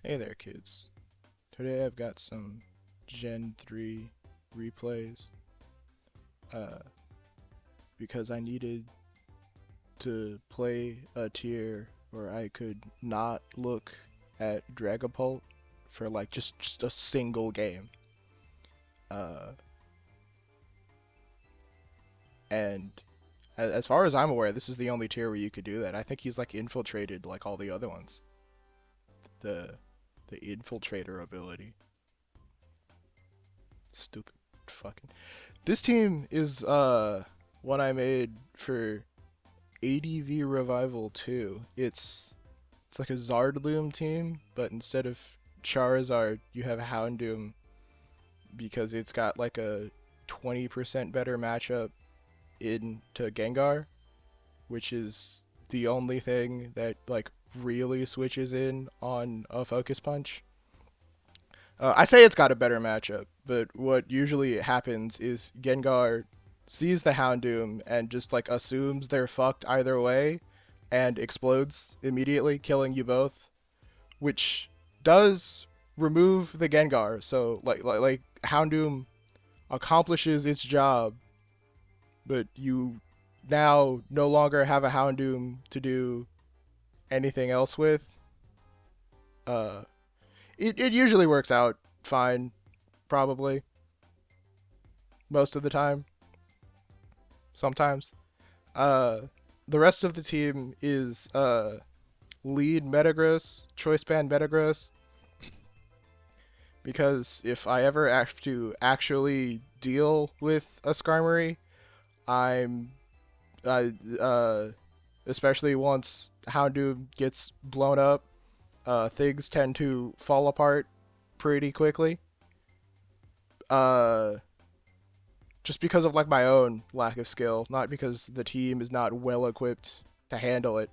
Hey there, kids. Today I've got some Gen 3 replays uh, because I needed to play a tier where I could not look at Dragapult for like just a single game. Uh, and as far as I'm aware, this is the only tier where you could do that. I think he's like infiltrated like all the other ones. The the infiltrator ability. Stupid fucking. This team is one I made for ADV Revival 2. It's like a Zardloom team, but instead of Charizard, you have Houndoom because it's got like a 20% better matchup into Gengar, which is the only thing that like really switches in on a Focus Punch. I say it's got a better matchup, but what usually happens is Gengar sees the Houndoom and just like assumes they're fucked either way and explodes immediately, killing you both, which does remove the Gengar. So like Houndoom accomplishes its job, but you now no longer have a Houndoom to do anything else with. Uh, it usually works out fine, probably most of the time. Sometimes. Uh, the rest of the team is lead Metagross, choice band Metagross, because if I ever have to actually deal with a Skarmory, I'm uh, uh, especially once Houndoom gets blown up, things tend to fall apart pretty quickly. Uh, just because of like my own lack of skill, not because the team is not well equipped to handle it.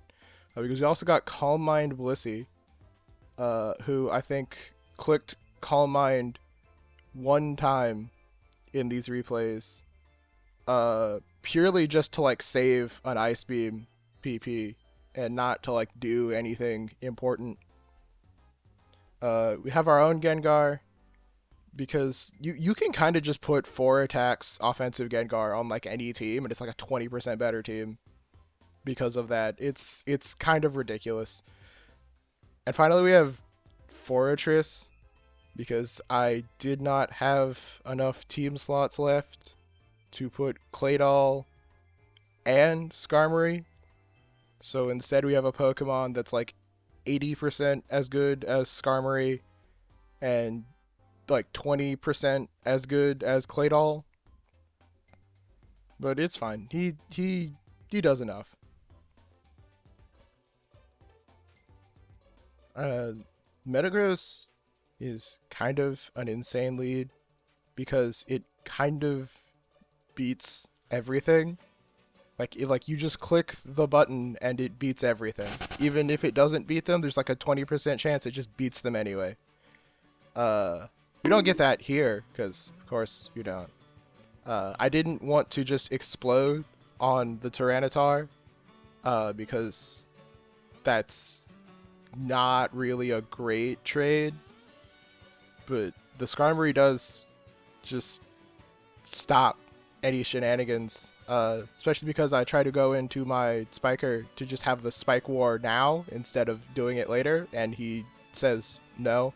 Because we also got Calm Mind Blissey, who I think clicked Calm Mind one time in these replays, purely just to like save an Ice Beam PP and not to like do anything important. We have our own Gengar because you can kind of just put 4 attacks offensive Gengar on like any team and it's like a 20% better team because of that. It's kind of ridiculous. And finally we have Fortress because I did not have enough team slots left to put Claydol and Skarmory. So instead we have a Pokemon that's like 80% as good as Skarmory and like 20% as good as Claydol. But it's fine. He does enough. Uh Metagross is kind of an insane lead because it kind of beats everything. Like you just click the button and it beats everything. Even if it doesn't beat them, there's like a 20% chance it just beats them anyway. You don't get that here because of course you don't. I didn't want to just explode on the Tyranitar because that's not really a great trade. But the Skarmory does just stop any shenanigans, especially because I try to go into my Spiker to just have the Spike War now instead of doing it later, and he says no.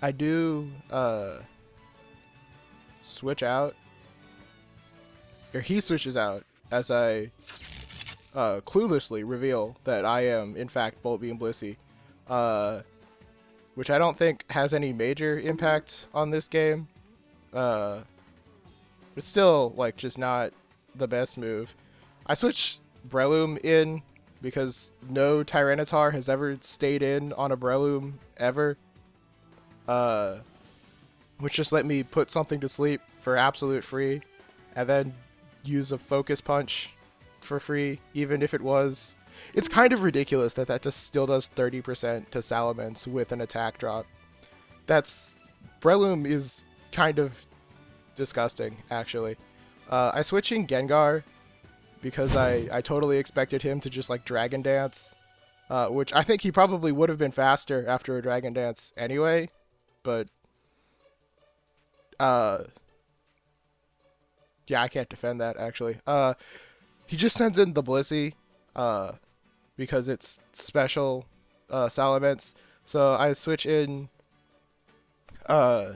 I do switch out, or he switches out as I cluelessly reveal that I am in fact Bolt Beam Blissey, which I don't think has any major impact on this game. It's still like just not the best move. I switched Breloom in because no Tyranitar has ever stayed in on a Breloom ever. Which just let me put something to sleep for absolute free, and then use a Focus Punch for free, even if it was. It's kind of ridiculous that that just still does 30% to Salamence with an attack drop. That's Breloom is kind of disgusting, actually. I switched in Gengar because I totally expected him to just like Dragon Dance which I think he probably would have been faster after a Dragon Dance anyway, but uh, yeah, I can't defend that actually. He just sends in the Blissey, uh, because it's special Salamence. So I switch in uh,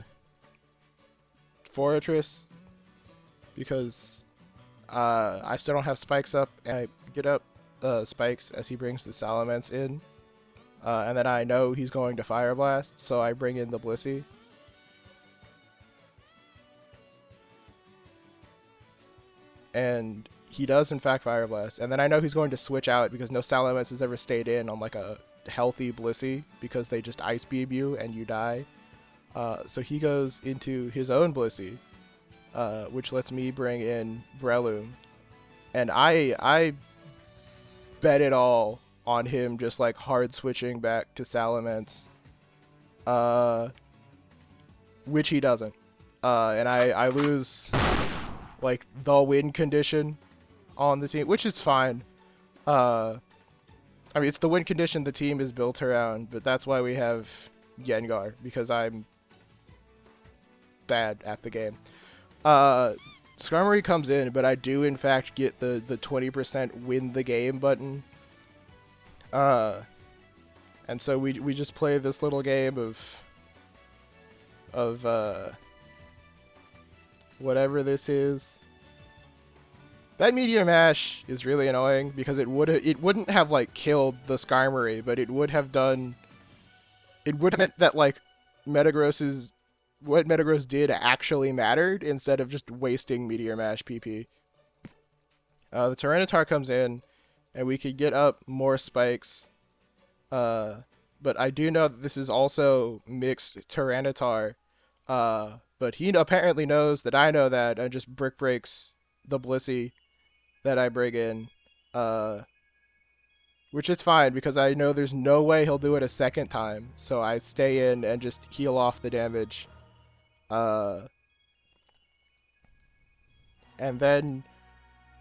Fortress because I still don't have spikes up, and I get up spikes as he brings the Salamence in. And then I know he's going to Fire Blast, so I bring in the Blissey. And he does in fact Fire Blast, and then I know he's going to switch out because no Salamence has ever stayed in on like a healthy Blissey because they just Ice Beam you and you die. So he goes into his own Blissey, which lets me bring in Breloom, and I bet it all on him just like hard switching back to Salamence, which he doesn't, and I lose like the win condition on the team, which is fine. I mean, it's the win condition the team is built around, but that's why we have Gengar, because I'm bad at the game. Skarmory comes in, but I do in fact get the 20% win the game button. And so we just play this little game of whatever this is. That Meteor Mash is really annoying because it wouldn't have like killed the Skarmory, but it would have meant that like what Metagross did actually mattered instead of just wasting Meteor Mash PP. The Tyranitar comes in, and we could get up more spikes. But I do know that this is also mixed Tyranitar. But he apparently knows that I know that, and just brick breaks the Blissey that I bring in. Which is fine because I know there's no way he'll do it a second time. So I stay in and just heal off the damage. And then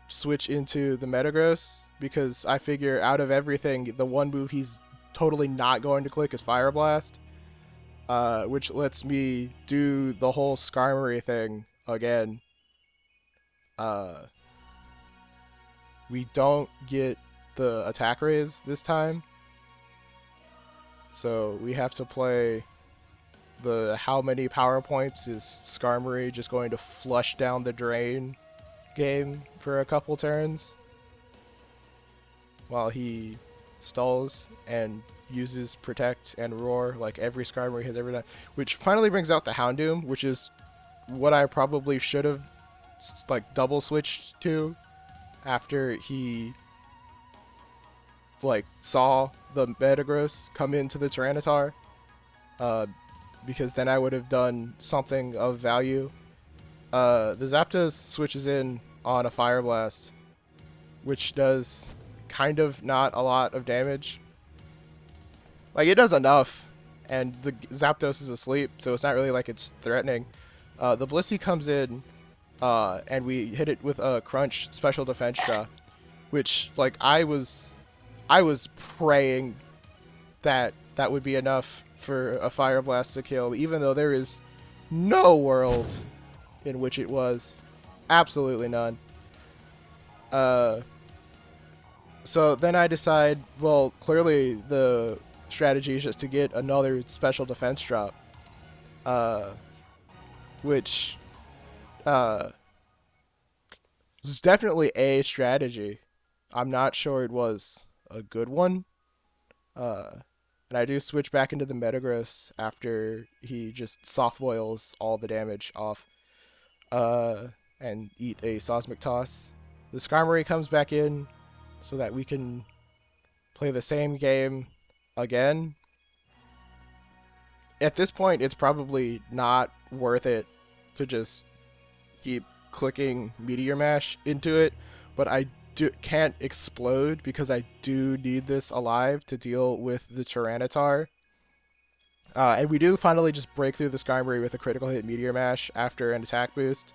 switch into the Metagross because I figure out of everything, the one move he's totally not going to click is Fire Blast. Which lets me do the whole Skarmory thing again. We don't get the attack raise this time, so we have to play the how many power points is Skarmory just going to flush down the drain game for a couple turns while he stalls and uses Protect and Roar like every Skarmory has ever done, which finally brings out the Houndoom, which is what I probably should have like double switched to after he like saw the Metagross come into the Tyranitar, because then I would have done something of value. The Zapdos switches in on a Fire Blast, which does kind of not a lot of damage. Like, it does enough, and the Zapdos is asleep, so it's not really like it's threatening. The Blissey comes in, and we hit it with a Crunch special defense drop, which, like, I was praying that that would be enough for a Fire Blast to kill, even though there is no world in which it was. Absolutely none. So then I decide, well, clearly the strategy is just to get another special defense drop, which was definitely a strategy. I'm not sure it was a good one. And I do switch back into the Metagross after he just soft boils all the damage off, and eat a Seismic Toss. The Skarmory comes back in so that we can play the same game again. At this point, it's probably not worth it to just keep clicking Meteor Mash into it, but I can't explode because I do need this alive to deal with the Tyranitar. And we do finally just break through the Skarmory with a critical hit Meteor Mash after an attack boost.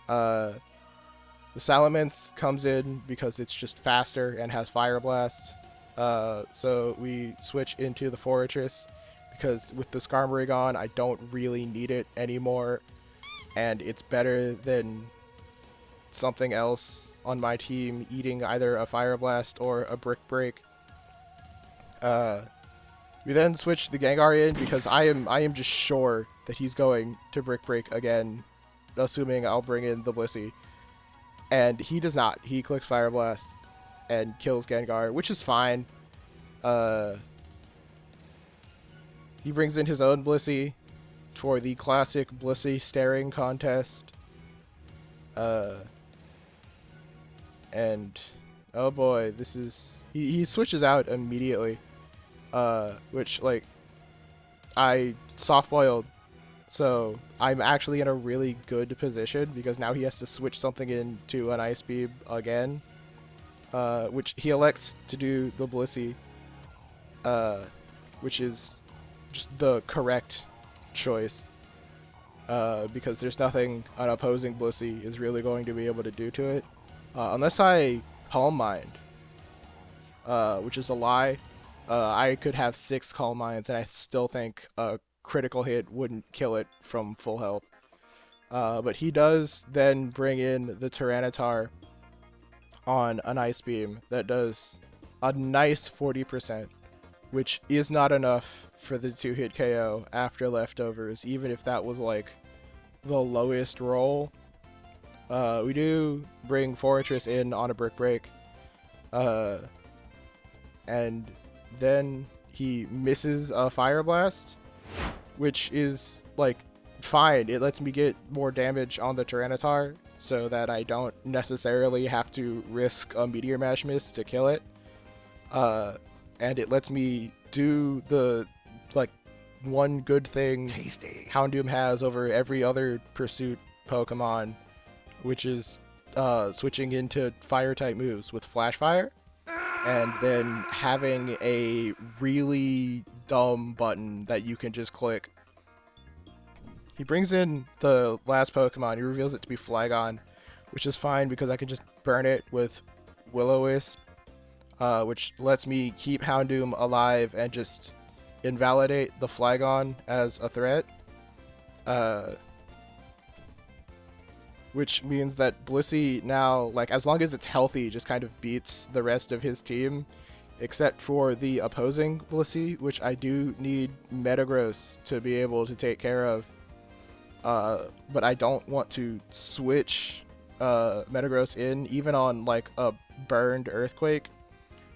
The Salamence comes in because it's just faster and has Fire Blast. So we switch into the Fortress because with the Skarmory gone, I don't really need it anymore, and it's better than something else on my team eating either a Fire Blast or a Brick Break. We then switch the Gengar in because I am just sure that he's going to Brick Break again, assuming I'll bring in the Blissey. And he does not. He clicks Fire Blast and kills Gengar, which is fine. He brings in his own Blissey for the classic Blissey staring contest. And oh boy, this is he switches out immediately. Which like I soft boiled, so I'm actually in a really good position because now he has to switch something into an Ice Beam again. Which he elects to do the Blissey, which is just the correct choice, because there's nothing an opposing Blissey is really going to be able to do to it, unless I Calm Mind, which is a lie. I could have 6 Calm Minds and I still think a critical hit wouldn't kill it from full health. But he does then bring in the Tyranitar on an Ice Beam that does a nice 40%, which is not enough for the 2-hit KO after leftovers, even if that was like the lowest roll. We do bring Fortress in on a Brick Break, and then he misses a Fire Blast, which is like fine. It lets me get more damage on the Tyranitar so that I don't necessarily have to risk a Meteor Mash miss to kill it. And it lets me do the like one good thing Houndoom has over every other Pursuit Pokemon, which is switching into Fire type moves with Flash Fire, and then having a really dumb button that you can just click. He brings in the last Pokemon. He reveals it to be Flygon, which is fine because I can just burn it with Will-O-Wisp, which lets me keep Houndoom alive and just invalidate the Flygon as a threat. Which means that Blissey now, like, as long as it's healthy, just kind of beats the rest of his team, except for the opposing Blissey, which I do need Metagross to be able to take care of. But I don't want to switch Metagross in, even on, like, a burned Earthquake.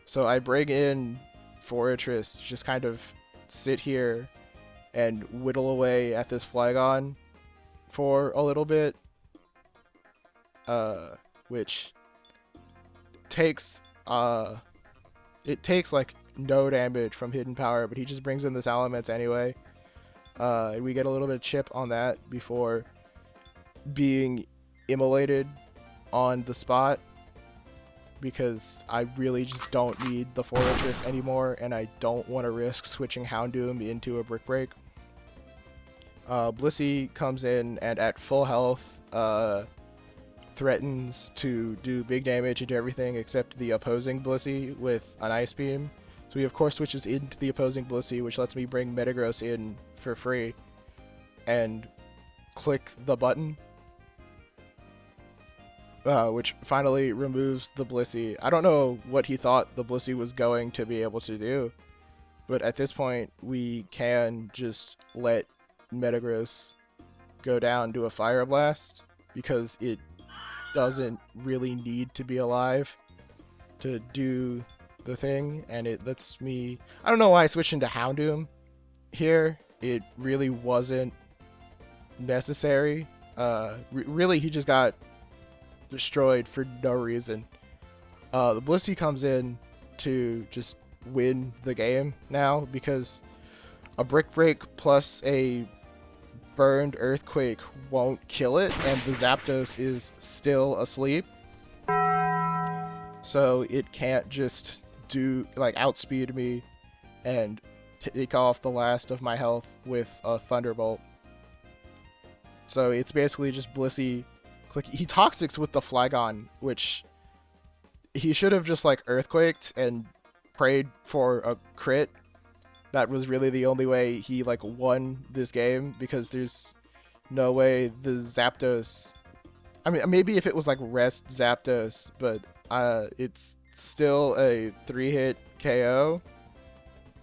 So I bring in Fortress, just kind of sit here and whittle away at this Flygon for a little bit. Which takes like no damage from Hidden Power, but he just brings in the Salamence anyway. And we get a little bit of chip on that before being immolated on the spot, because I really just don't need the Fortress anymore, and I don't want to risk switching Houndoom into a Brick Break. Blissey comes in and at full health, threatens to do big damage into everything except the opposing Blissey with an Ice Beam. So he of course switches into the opposing Blissey, which lets me bring Metagross in for free and click the button, which finally removes the Blissey. I don't know what he thought the Blissey was going to be able to do, but at this point we can just let Metagross go down to a Fire Blast because it doesn't really need to be alive to do the thing, and it lets me... I don't know why I switched into Houndoom here. It really wasn't necessary. Really, he just got destroyed for no reason. The Blissey comes in to just win the game now, because a Brick Break plus a burned Earthquake won't kill it, and the Zapdos is still asleep, so it can't just do like outspeed me and take off the last of my health with a Thunderbolt. So it's basically just Blissey click. He Toxics with the Flygon, which he should have just like Earthquaked and prayed for a crit. That was really the only way he like won this game, because there's no way the Zapdos. I mean, maybe if it was like Rest Zapdos, but it's still a 3-hit KO.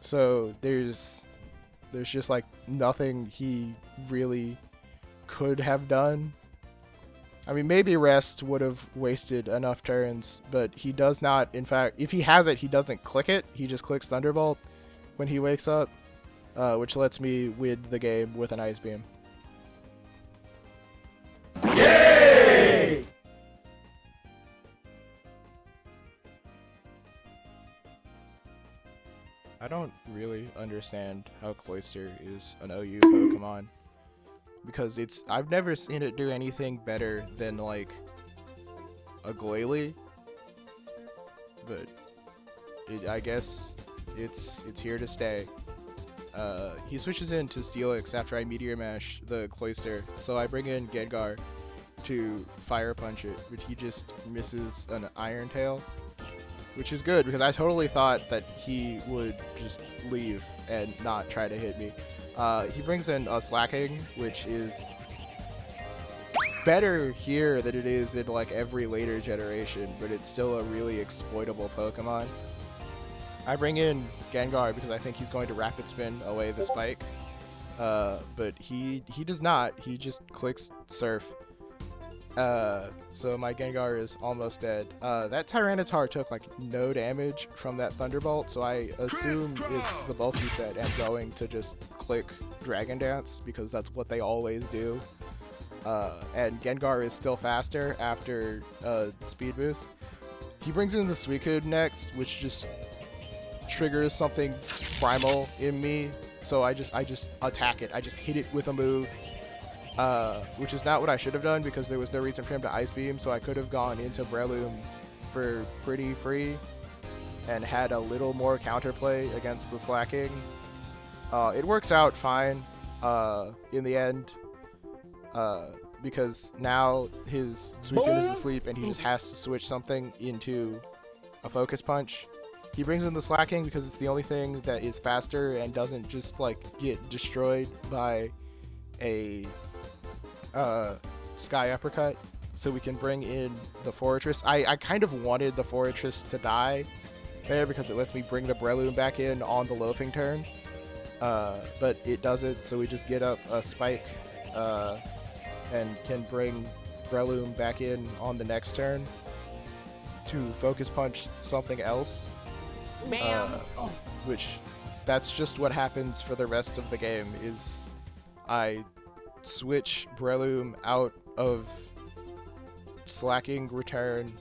So there's just like nothing he really could have done. I mean, maybe Rest would have wasted enough turns, but he does not. In fact, if he has it, he doesn't click it. He just clicks Thunderbolt when he wakes up, which lets me win the game with an Ice Beam. Yay! I don't really understand how Cloyster is an OU Pokemon, because I've never seen it do anything better than like a Glalie, but I guess it's here to stay. He switches into Steelix after I Meteor Mash the Cloyster, so I bring in Gengar to Fire Punch it, but he just misses an Iron Tail, which is good because I totally thought that he would just leave and not try to hit me. He brings in a Slacking, which is better here than it is in like every later generation, but it's still a really exploitable Pokemon. I bring in Gengar because I think he's going to Rapid Spin away the Spike, but he does not. He just clicks Surf. So my Gengar is almost dead. That Tyranitar took like no damage from that Thunderbolt, so I assume it's the bulky set and going to just click Dragon Dance because that's what they always do. And Gengar is still faster after Speed Boost. He brings in the Suicune next, which just triggers something primal in me, so I just attack it. I just hit it with a move. Which is not what I should have done because there was no reason for him to Ice Beam, so I could have gone into Breloom for pretty free and had a little more counterplay against the Slacking. It works out fine in the end because now his Suicune is asleep and he just has to switch something into a Focus Punch. He brings in the Slacking because it's the only thing that is faster and doesn't just like get destroyed by a Sky Uppercut, so we can bring in the Fortress. I kind of wanted the Fortress to die there because it lets me bring the Breloom back in on the loafing turn, but it doesn't, so we just get up a Spike and can bring Breloom back in on the next turn to Focus Punch something else, which that's just what happens for the rest of the game. Is I switch Breloom out of Slacking, return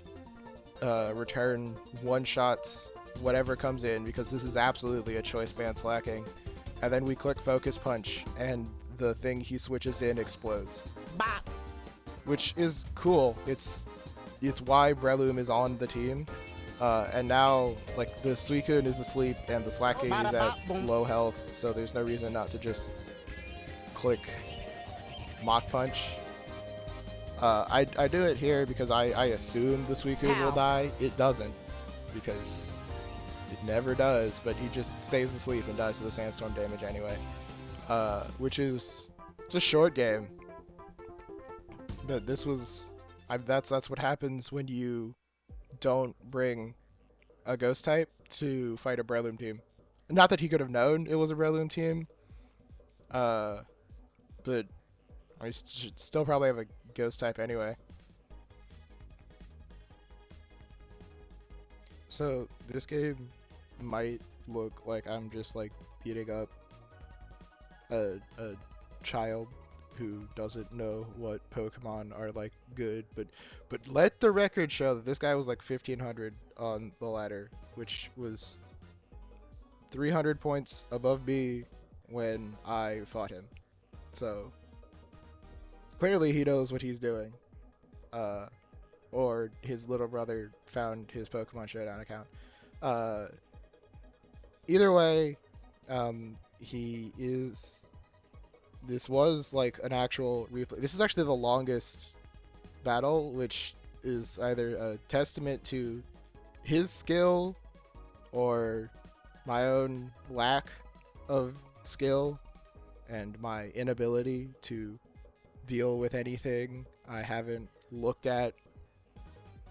one-shots whatever comes in, because this is absolutely a choice band Slacking, and then we click Focus Punch and the thing he switches in explodes. Bop. Which is cool. It's why Breloom is on the team, and now like the Suicune is asleep and the Slacking is at low health, so there's no reason not to just click Mach Punch. I do it here because I assume the Suicune will die. It doesn't, because it never does, but he just stays asleep and dies to the Sandstorm damage anyway. Which is, it's a short game. But this was, that's what happens when you don't bring a Ghost type to fight a Breloom team. Not that he could have known it was a Breloom team, but I should still probably have a Ghost type anyway. So this game might look like I'm just like beating up a child who doesn't know what Pokemon are like good, but let the record show that this guy was like 1500 on the ladder, which was 300 points above me when I fought him. So clearly he knows what he's doing, or his little brother found his Pokemon Showdown account. Either way, this was like an actual replay. This is actually the longest battle, which is either a testament to his skill or my own lack of skill and my inability to deal with anything I haven't looked at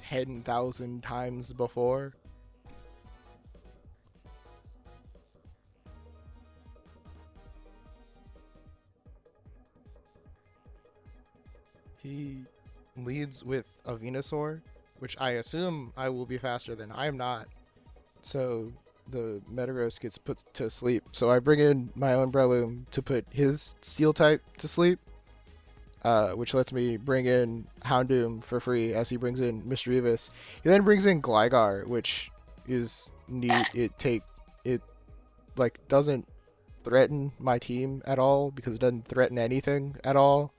10,000 times before. He leads with a Venusaur, which I assume I will be faster than. I am not. So the Metagross gets put to sleep. So I bring in my own Breloom to put his Steel type to sleep, which lets me bring in Houndoom for free as he brings in Misdreavus. He then brings in Gligar, which is neat. It like doesn't threaten my team at all because it doesn't threaten anything at all.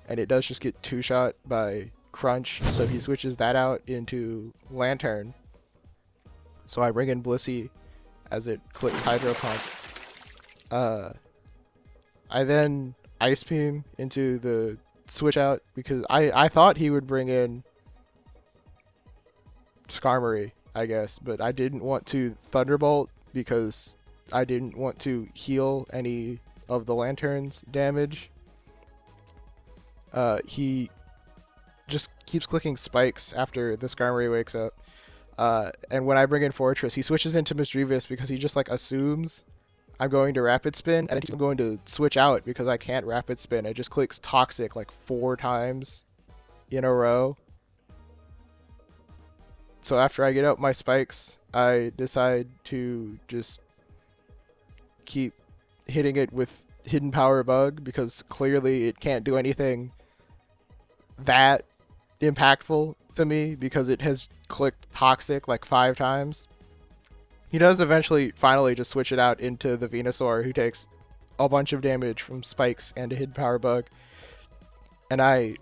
And it does just get two-shot by Crunch, so he switches that out into Lantern. So I bring in Blissey as it clicks Hydro Pump. I then Ice Beam into the switch out because I thought he would bring in Skarmory, I guess, but I didn't want to Thunderbolt because I didn't want to heal any of the Lantern's damage. He just keeps clicking spikes after the Skarmory wakes up. And when I bring in Fortress, he switches into Misdreavus because he just like assumes I'm going to Rapid Spin, and then I'm going to switch out because I can't Rapid Spin. It just clicks Toxic like 4 times in a row. So after I get out my spikes, I decide to just keep hitting it with Hidden Power Bug because clearly it can't do anything that impactful to me because it has clicked Toxic like 5 times. He does eventually finally just switch it out into the Venusaur, who takes a bunch of damage from spikes and a Hidden Power Bug. And I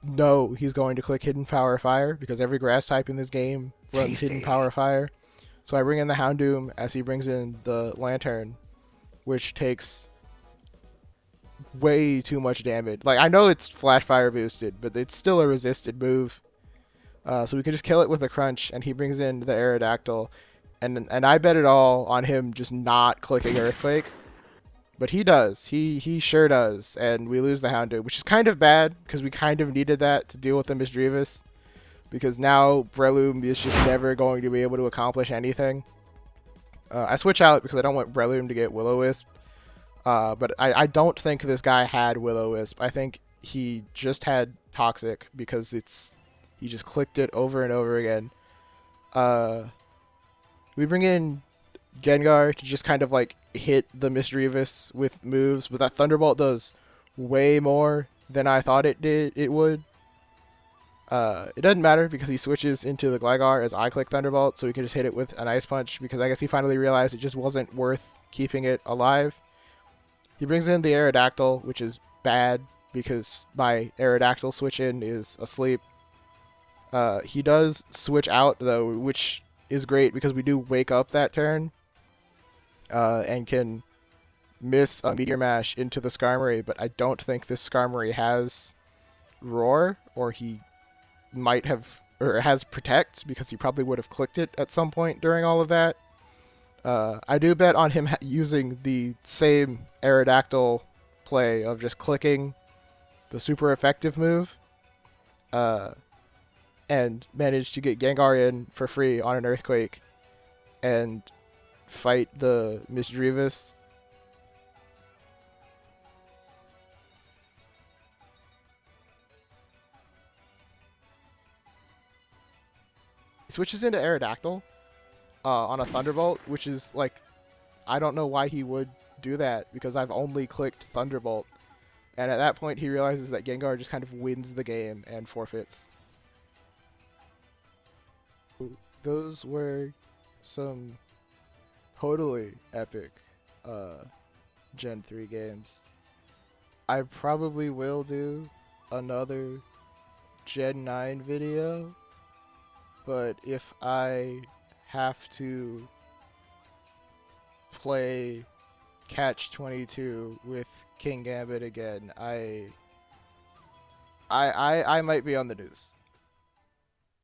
know he's going to click Hidden Power Fire because every grass type in this game runs Hidden Power Fire. So I bring in the Houndoom as he brings in the Lantern, which takes way too much damage. Like, I know it's Flash Fire boosted, but it's still a resisted move. So we can just kill it with a Crunch, and he brings in the Aerodactyl. And I bet it all on him just not clicking Earthquake. But he does. He sure does. And we lose the Houndoom, which is kind of bad, because we kind of needed that to deal with the Misdreavus. Because now Breloom is just never going to be able to accomplish anything. I switch out because I don't want Breloom to get Will-O-Wisp. But I don't think this guy had Will-O-Wisp. I think he just had Toxic because he just clicked it over and over again. We bring in Gengar to just kind of like hit the Misdreavus with moves, but that Thunderbolt does way more than I thought it would. It doesn't matter because he switches into the Gligar as I click Thunderbolt, so we can just hit it with an Ice Punch because I guess he finally realized it just wasn't worth keeping it alive. He brings in the Aerodactyl, which is bad because my Aerodactyl switch in is asleep. He does switch out though, which is great because we do wake up that turn and can miss a Meteor Mash into the Skarmory, but I don't think this Skarmory has Roar, or he might have, or has Protect because he probably would have clicked it at some point during all of that. I do bet on him using the same Aerodactyl play of just clicking the super effective move and manage to get Gengar in for free on an Earthquake and fight the Misdreavus. He switches into Aerodactyl on a Thunderbolt, which is like, I don't know why he would do that because I've only clicked Thunderbolt. And at that point he realizes that Gengar just kind of wins the game and forfeits. Those were some totally epic Gen 3 games. I probably will do another Gen 9 video, but if I have to play Catch 22 with King Gambit again, I might be on the news.